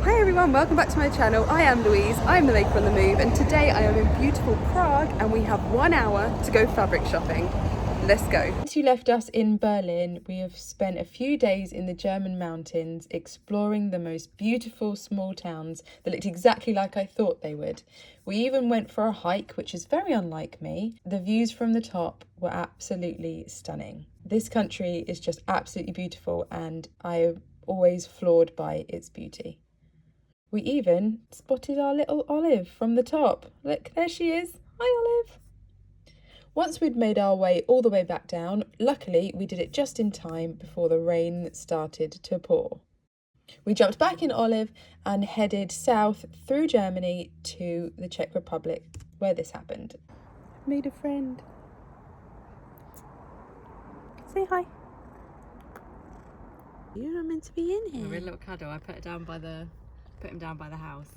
Hi everyone, welcome back to my channel. I am Louise, I'm the Maker on the Move, and today I am in beautiful Prague and we have 1 hour to go fabric shopping. Let's go. Since you left us in Berlin, we have spent a few days in the German mountains exploring the most beautiful small towns that looked exactly like I thought they would. We even went for a hike, which is very unlike me. The views from the top were absolutely stunning. This country is just absolutely beautiful and I am always floored by its beauty. We even spotted our little Olive from the top. Look, there she is. Hi, Olive. Once we'd made our way all the way back down, luckily we did it just in time before the rain started to pour. We jumped back in Olive and headed south through Germany to the Czech Republic, where this happened. Made a friend. Say hi. You're not meant to be in here. A little cuddle. I put him down by the house.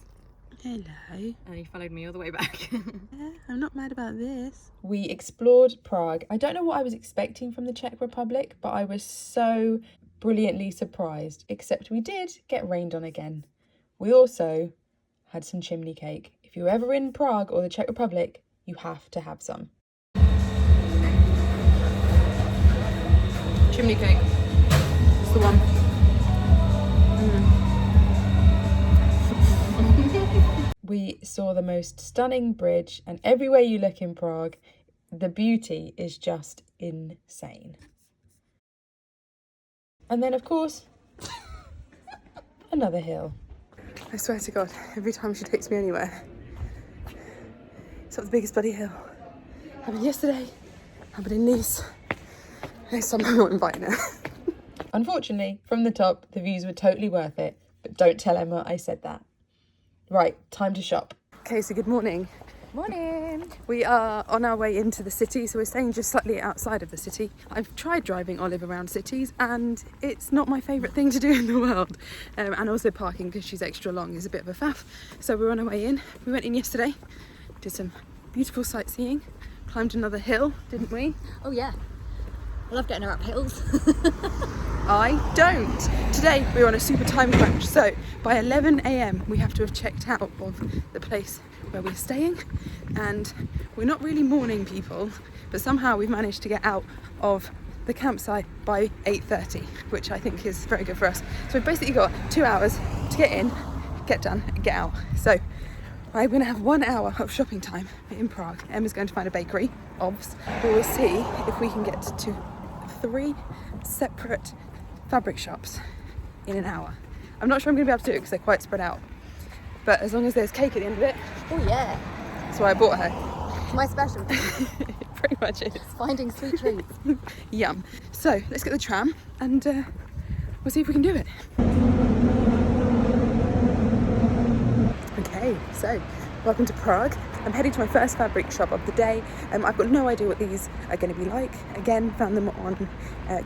Hello. And he followed me all the way back. Yeah, I'm not mad about this. We explored Prague. I don't know what I was expecting from the Czech Republic, but I was so brilliantly surprised, except we did get rained on again. We also had some chimney cake. If you're ever in Prague or the Czech Republic, you have to have some. Chimney cake. It's the one. We saw the most stunning bridge, and everywhere you look in Prague, the beauty is just insane. And then, of course, another hill. I swear to God, every time she takes me anywhere, it's up the biggest bloody hill. Happened yesterday, happened in Nice. Next time I'm not inviting her. Unfortunately, from the top, the views were totally worth it, but don't tell Emma I said that. Right, time to shop. Okay, so good morning. Morning! We are on our way into the city, so we're staying just slightly outside of the city. I've tried driving Olive around cities and it's not my favourite thing to do in the world. And also parking, because she's extra long, is a bit of a faff. So we're on our way in. We went in yesterday, did some beautiful sightseeing, climbed another hill, didn't we? Oh yeah. I love getting her up hills. I don't. Today we're on a super time crunch, so by 11 a.m. we have to have checked out of the place where we're staying, and we're not really morning people, but somehow we've managed to get out of the campsite by 8:30, which I think is very good for us. So we've basically got 2 hours to get in, get done, and get out. So I'm going to have 1 hour of shopping time in Prague. Emma's going to find a bakery, obvs. We will see if we can get to 3 separate fabric shops in an hour. I'm not sure I'm going to be able to do it because they're quite spread out, but as long as there's cake at the end of it. Oh yeah. That's why I bought her. My specialty. Pretty much is. Finding sweet treats. Yum. So let's get the tram and we'll see if we can do it. Okay, so welcome to Prague. I'm heading to my first fabric shop of the day. I've got no idea what these are going to be like. Again, found them on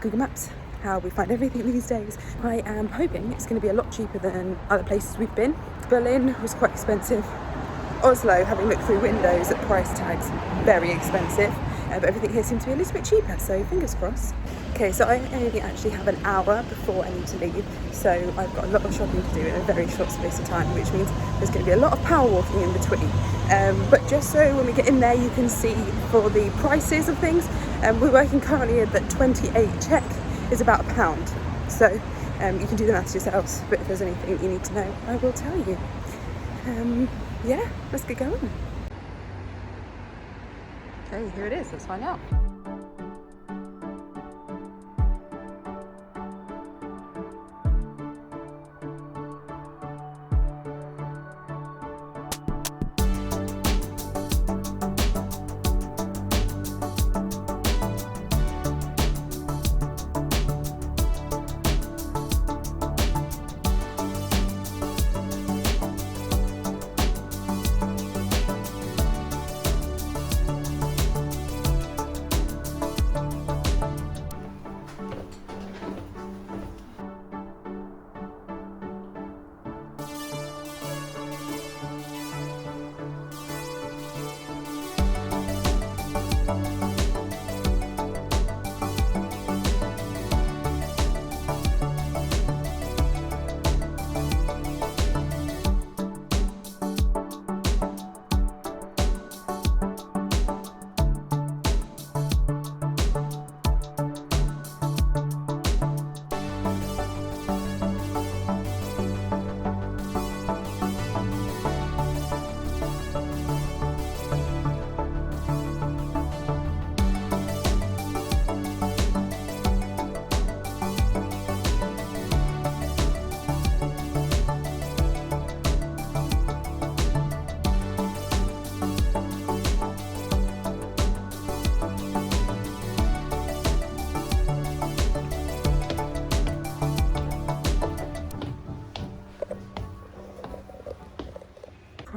Google Maps, how we find everything these days. I am hoping it's going to be a lot cheaper than other places we've been. Berlin was quite expensive. Oslo, having looked through windows at price tags, very expensive. But everything here seems to be a little bit cheaper, so fingers crossed. Okay, so I only actually have an hour before I need to leave, so I've got a lot of shopping to do in a very short space of time, which means there's going to be a lot of power walking in between. But just so when we get in there you can see for the prices of things, we're working currently at that 28 Czech is about £1. So you can do the maths yourselves, but if there's anything you need to know, I will tell you. Yeah, let's get going. Okay, here it is, let's find out.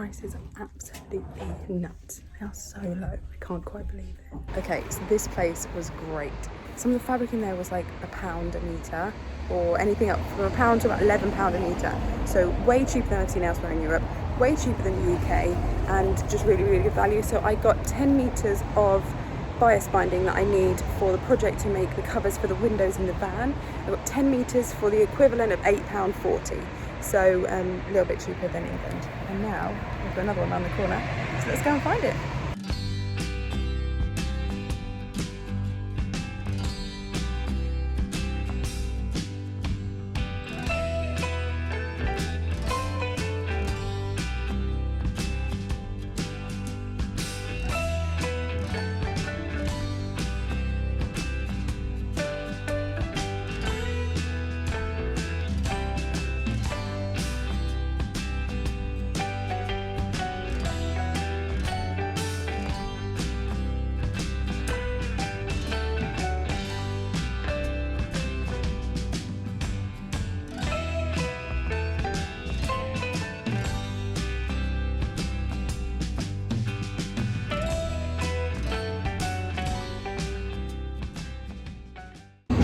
prices are absolutely nuts. They are so low, I can't quite believe it. Okay, so this place was great. Some of the fabric in there was like £1 a metre, or anything up from £1 to about £11 a metre. So way cheaper than I've seen elsewhere in Europe, way cheaper than the UK, and just really, really good value. So I got 10 metres of bias binding that I need for the project to make the covers for the windows in the van. I got 10 metres for the equivalent of £8.40. So a little bit cheaper than England. And now we've got another one around the corner, so let's go and find it.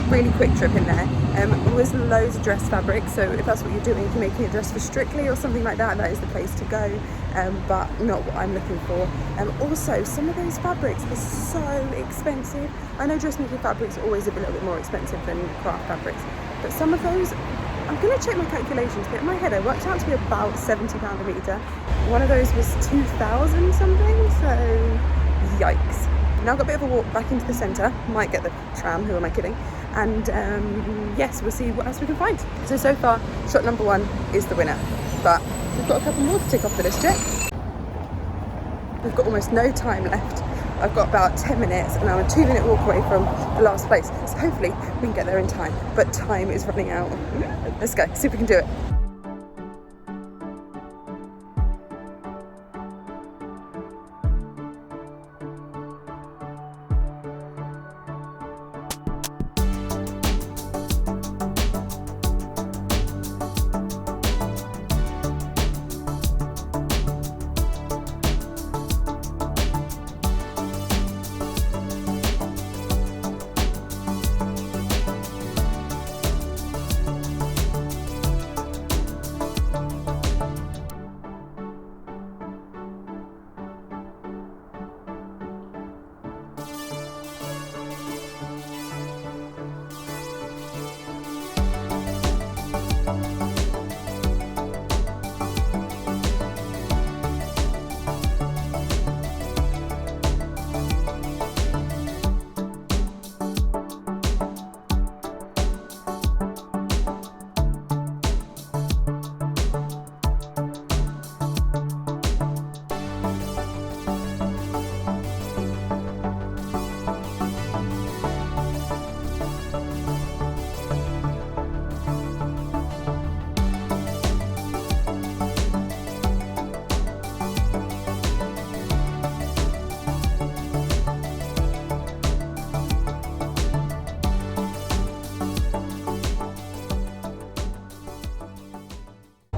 Really quick trip in there. There was loads of dress fabric, so if that's what you're doing, if you're making a dress for Strictly or something like that, that is the place to go, but not what I'm looking for. Also, some of those fabrics are so expensive. I know dressmaking fabrics are always a little bit more expensive than craft fabrics, but some of those, I'm going to check my calculations, but in my head I worked out to be about £70 a metre. One of those was 2,000 something, so yikes. Now I've got a bit of a walk back into the centre, might get the tram, who am I kidding, and yes, we'll see what else we can find. So far, shot number 1 is the winner, but we've got a couple more to tick off the list yet. We've got almost no time left. I've got about 10 minutes and I'm a 2-minute walk away from the last place, so hopefully we can get there in time, but time is running out. Let's go, see if we can do it.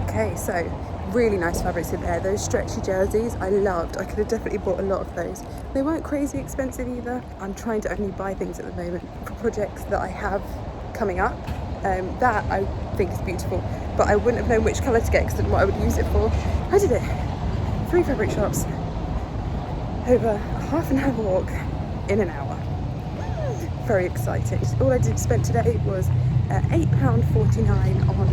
Okay, so really nice fabrics in there. Those stretchy jerseys I loved. I could have definitely bought a lot of those. They weren't crazy expensive either. I'm trying to only buy things at the moment for projects that I have coming up. That I think is beautiful, but I wouldn't have known which colour to get because I didn't know what I would use it for. I did it. 3 fabric shops over a half an hour walk in an hour. Very excited. All I did spend today was £8.49 on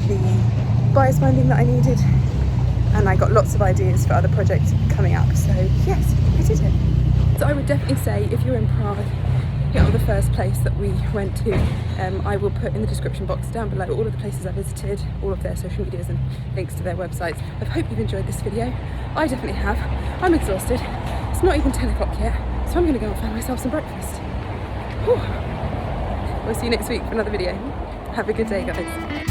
the bias binding that I needed, and I got lots of ideas for other projects coming up, so yes, I did it. So I would definitely say if you're in Prague, hit on the first place that we went to. I will put in the description box down below all of the places I visited, all of their social medias and links to their websites. I hope you've enjoyed this video. I definitely have. I'm exhausted. It's not even 10 o'clock yet, so I'm going to go and find myself some breakfast. Whew. We'll see you next week for another video. Have a good day, guys.